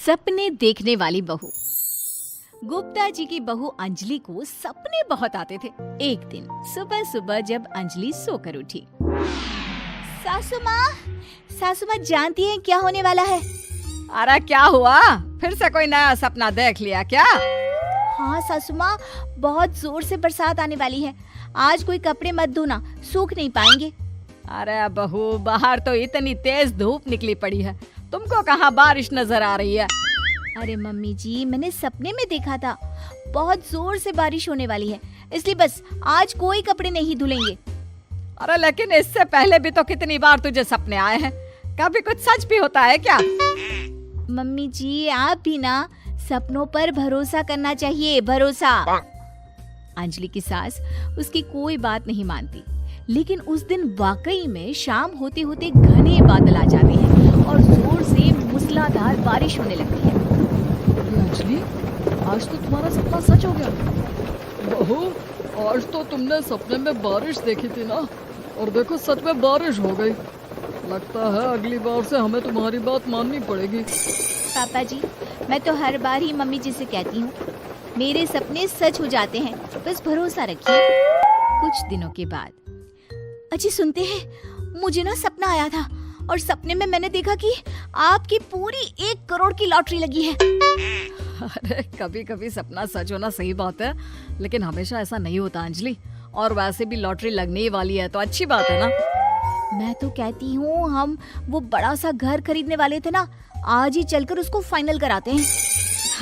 सपने देखने वाली बहू। गुप्ता जी की बहू अंजलि को सपने बहुत आते थे। एक दिन सुबह सुबह जब अंजलि सोकर उठी, सासू माँ जानती हैं क्या होने वाला है? अरे क्या हुआ, फिर से कोई नया सपना देख लिया क्या? हाँ सासू माँ, बहुत जोर से बरसात आने वाली है। आज कोई कपड़े मत धोना, सूख नहीं पाएंगे। अरे बहू, बाहर तो इतनी तेज धूप निकली पड़ी है, तुमको कहाँ बारिश नजर आ रही है? अरे मम्मी जी, मैंने सपने में देखा था बहुत जोर से बारिश होने वाली है, इसलिए बस आज कोई कपड़े नहीं धुलेंगे। अरे लेकिन इससे पहले भी तो कितनी बार तुझे सपने आए हैं, कभी कुछ सच भी होता है क्या? मम्मी जी, आप भी ना सपनों पर भरोसा करना चाहिए, भरोसा। अंजलि की सास उसकी कोई बात नहीं मानती, लेकिन उस दिन वाकई में शाम होते होते घने बादल आ जाते हैं और जोर से मूसलाधार बारिश होने लगती है। अंजलि, आज तो तुम्हारा सपना सच हो गया। बहू, आज तो तुमने सपने में बारिश देखी थी ना, और देखो सच में बारिश हो गई। लगता है अगली बार से हमें तुम्हारी बात माननी पड़ेगी। पापा जी, मैं तो हर बार ही मम्मी जी से कहती हूँ, मेरे सपने सच हो जाते हैं, बस भरोसा रखिए। कुछ दिनों के बाद, अजी सुनते हैं, मुझे ना सपना आया था और सपने में मैंने देखा कि आपकी पूरी 1 करोड़ की लॉटरी लगी है। अरे कभी कभी सपना सच होना सही बात है, लेकिन हमेशा ऐसा नहीं होता अंजलि। और वैसे भी लॉटरी लगने ही वाली है तो अच्छी बात है ना। मैं तो कहती हूँ, हम वो बड़ा सा घर खरीदने वाले थे ना, आज ही चलकर उसको फाइनल कराते हैं।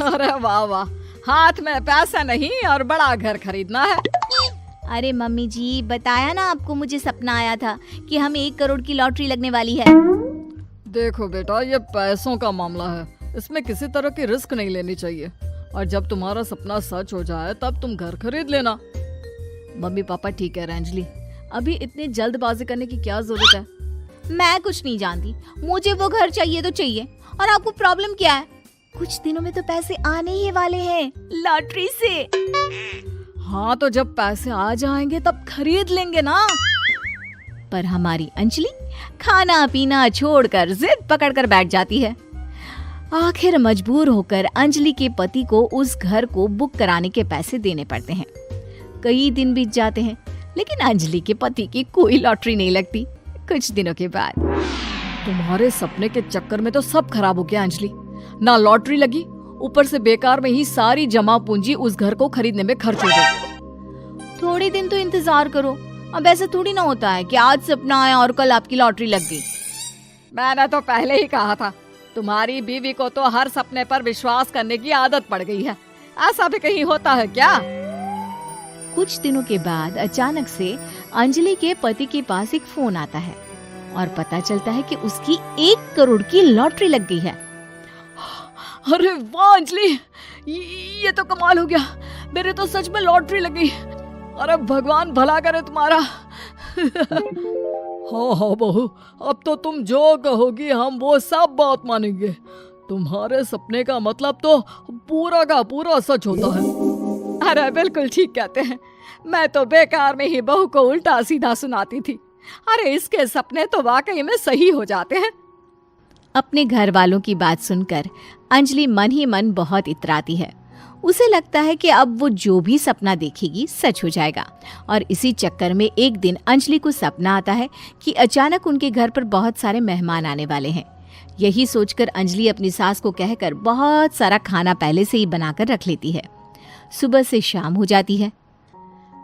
अरे वाह वाह, हाथ में पैसा नहीं और बड़ा घर खरीदना है। अरे मम्मी जी, बताया ना आपको, मुझे सपना आया था कि हमें 1 करोड़ की लॉटरी लगने वाली है। देखो बेटा, ये पैसों का मामला है, इसमें किसी तरह की रिस्क नहीं लेनी चाहिए। और जब तुम्हारा सपना सच हो जाए तब तुम घर खरीद लेना। मम्मी पापा ठीक कह रहे हैं अंजलि, अभी इतनी जल्दबाजी करने की क्या जरूरत है? मैं कुछ नहीं जानती, मुझे वो घर चाहिए तो चाहिए। और आपको प्रॉब्लम क्या है? कुछ दिनों में तो पैसे आने ही वाले हैं लॉटरी से। हाँ तो जब पैसे आ जाएंगे तब खरीद लेंगे ना। पर हमारी अंजलि खाना पीना छोड़कर जिद पकड़कर बैठ जाती है। आखिर मजबूर होकर अंजलि के पति को उस घर को बुक कराने के पैसे देने पड़ते हैं। कई दिन बीत जाते हैं, लेकिन अंजलि के पति की कोई लॉटरी नहीं लगती। कुछ दिनों के बाद, तुम्हारे सपने के चक्कर में तो सब खराब हो गया अंजलि। ना लॉटरी लगी, ऊपर से बेकार में ही सारी जमा पूंजी उस घर को खरीदने में खर्च हो गई। थोड़े दिन तो इंतजार करो, अब ऐसा थोड़ी ना होता है कि आज सपना आया और कल आपकी लॉटरी लग गई। मैंने तो पहले ही कहा था, तुम्हारी बीवी को तो हर सपने पर विश्वास करने की आदत पड़ गई है। ऐसा भी कहीं होता है क्या? कुछ दिनों के बाद अचानक से अंजलि के पति के पास एक फोन आता है और पता चलता है कि उसकी 1 करोड़ की लॉटरी लग गई है। अरे वाह अंजलि, ये तो कमाल हो गया, मेरे तो सच में लॉटरी लगी। अरे भगवान भला करे तुम्हारा। हाँ हाँ बहू, अब तो तुम जो कहोगी हम वो सब बात मानेंगे। तुम्हारे सपने का मतलब तो पूरा का पूरा सच होता है। अरे बिल्कुल ठीक कहते हैं, मैं तो बेकार में ही बहू को उल्टा सीधा सुनाती थी। अरे इसके सपने तो वाकई में सही हो जाते हैं। अपने घर वालों की बात सुनकर अंजलि मन ही मन बहुत इतराती है। उसे लगता है कि अब वो जो भी सपना देखेगी सच हो जाएगा। और इसी चक्कर में एक दिन अंजलि को सपना आता है कि अचानक उनके घर पर बहुत सारे मेहमान आने वाले हैं। यही सोचकर अंजलि अपनी सास को कहकर बहुत सारा खाना पहले से ही बनाकर रख लेती है। सुबह से शाम हो जाती है।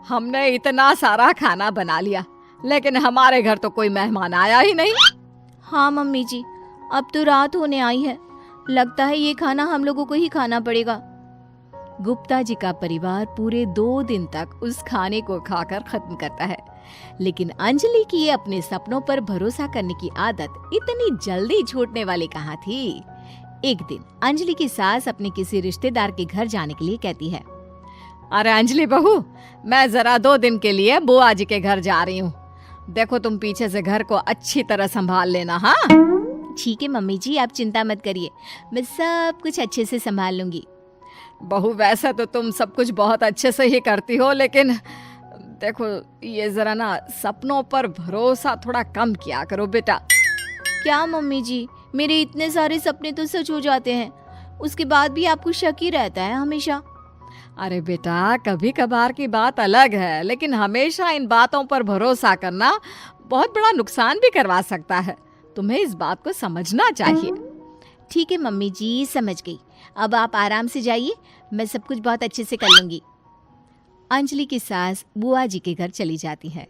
हमने इतना सारा खाना बना लिया, लेकिन हमारे घर तो कोई मेहमान आया ही नहीं। हाँ मम्मी जी, अब तो रात होने आई है, लगता है ये खाना हम लोगों को ही खाना पड़ेगा। गुप्ता जी का परिवार पूरे 2 दिन तक उस खाने को खाकर खत्म करता है, लेकिन अंजलि की ये अपने सपनों पर भरोसा करने की आदत इतनी जल्दी छूटने वाली कहाँ थी। एक दिन अंजलि की सास अपने किसी रिश्तेदार के घर जाने के लिए कहती है, अरे अंजलि बहू, मैं जरा 2 दिन के लिए बुआ जी के घर जा रही हूँ। देखो तुम पीछे से घर को अच्छी तरह संभाल लेना। हाँ ठीक है मम्मी जी, आप चिंता मत करिए, मैं सब कुछ अच्छे से संभाल लूंगी। बहू, वैसे तो तुम सब कुछ बहुत अच्छे से ही करती हो, लेकिन देखो ये जरा ना सपनों पर भरोसा थोड़ा कम किया करो बेटा। क्या मम्मी जी, मेरे इतने सारे सपने तो सच हो जाते हैं, उसके बाद भी आपको शक ही रहता है हमेशा। अरे बेटा, कभी कभार की बात अलग है, लेकिन हमेशा इन बातों पर भरोसा करना बहुत बड़ा नुकसान भी करवा सकता है। तुम्हें इस बात को समझना चाहिए। ठीक है मम्मी जी, समझ गई। अब आप आराम से जाइए, मैं सब कुछ बहुत अच्छे से कर लूंगी। अंजलि की सास बुआ जी के घर चली जाती है।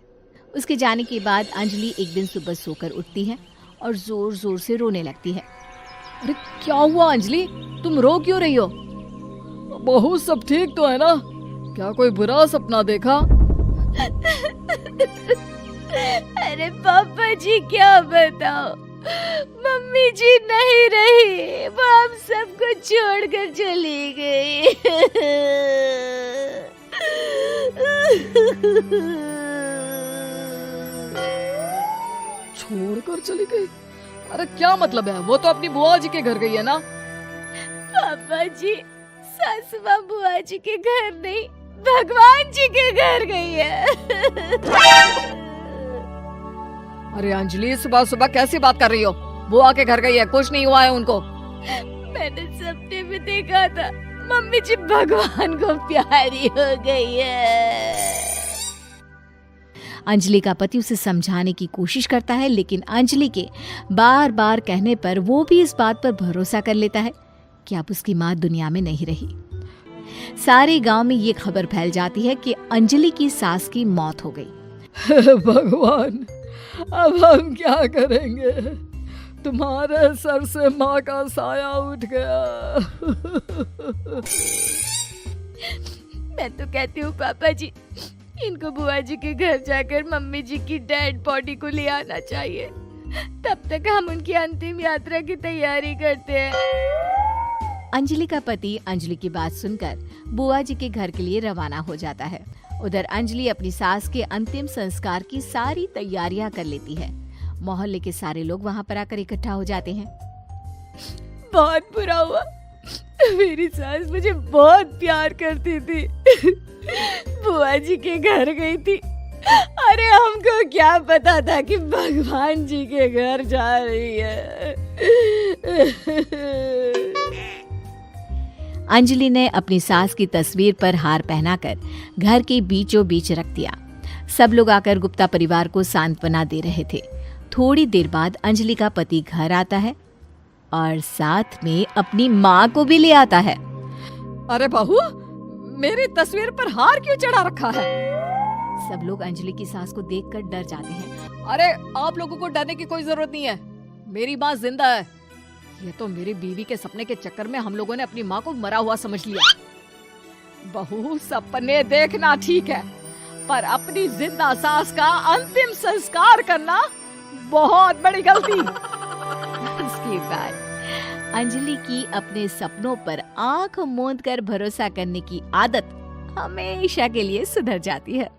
उसके जाने के बाद अंजलि एक दिन सुबह सोकर उठती है और जोर जोर से रोने लगती है। अरे क्या हुआ अंजलि, तुम रो क्यों रही हो? बहू सब ठीक तो है ना? क्या कोई बुरा सपना देखा? अरे पापा जी क्या बताओ, मम्मी जी नहीं रही, वो हम सबको छोड़कर चली गई। छोड़कर चली गई? अरे क्या मतलब है? वो तो अपनी बुआ जी के घर गई है ना? पापा जी, सासू माँ बुआ जी के घर नहीं, भगवान जी के घर गई है। अरे अंजलि, सुबह सुबह कैसी बात कर रही हो? बुआ के घर गई है, कुछ नहीं हुआ है उनको। मैंने सपने में देखा था, मम्मी जी भगवान को प्यारी हो गई है। अंजलि का पति उसे समझाने की कोशिश करता है, लेकिन अंजलि के बार बार कहने पर वो भी इस बात पर भरोसा कर लेता है कि अब उसकी माँ दुनिया में नहीं रही। सारे गांव में ये खबर फैल जाती है कि अंजलि की सास की मौत हो गई। भगवान, अब हम क्या करेंगे? तुम्हारे सर से माँ का साया उठ गया। मैं तो कहती हूँ पापा जी, इनको बुआ जी के घर जाकर मम्मी जी की डेड बॉडी को ले आना चाहिए, तब तक हम उनकी अंतिम यात्रा की तैयारी करते हैं। अंजलि का पति अंजलि की बात सुनकर बुआ जी के घर के लिए रवाना हो जाता है। उधर अंजलि अपनी सास के अंतिम संस्कार की सारी तैयारियां कर लेती है। मोहल्ले के सारे लोग वहां पर आकर इकट्ठा हो जाते हैं। बहुत बुरा हुआ, मेरी सास मुझे बहुत प्यार करती थी, बुआ जी के घर गई थी। अरे हमको क्या पता था कि भगवान जी के घर जा रही है। अंजलि ने अपनी सास की तस्वीर पर हार पहनाकर घर के बीचों बीच रख दिया। सब लोग आकर गुप्ता परिवार को सांत्वना दे रहे थे। थोड़ी देर बाद अंजलि का पति घर आता है और साथ में अपनी माँ को भी ले आता है। अरे बहू, मेरी तस्वीर पर हार क्यों चढ़ा रखा है? सब लोग अंजलि की सास को देखकर डर जाते हैं। अरे आप लोगों को डरने की कोई जरूरत नहीं है, मेरी माँ जिंदा है। ये तो मेरी बीवी के सपने के चक्कर में हम लोगों ने अपनी माँ को मरा हुआ समझ लिया। बहू, सपने देखना ठीक है, पर अपनी जिंदा सास का अंतिम संस्कार करना बहुत बड़ी गलती। उसके बाद अंजलि की अपने सपनों पर आंख मूंद कर भरोसा करने की आदत हमेशा के लिए सुधर जाती है।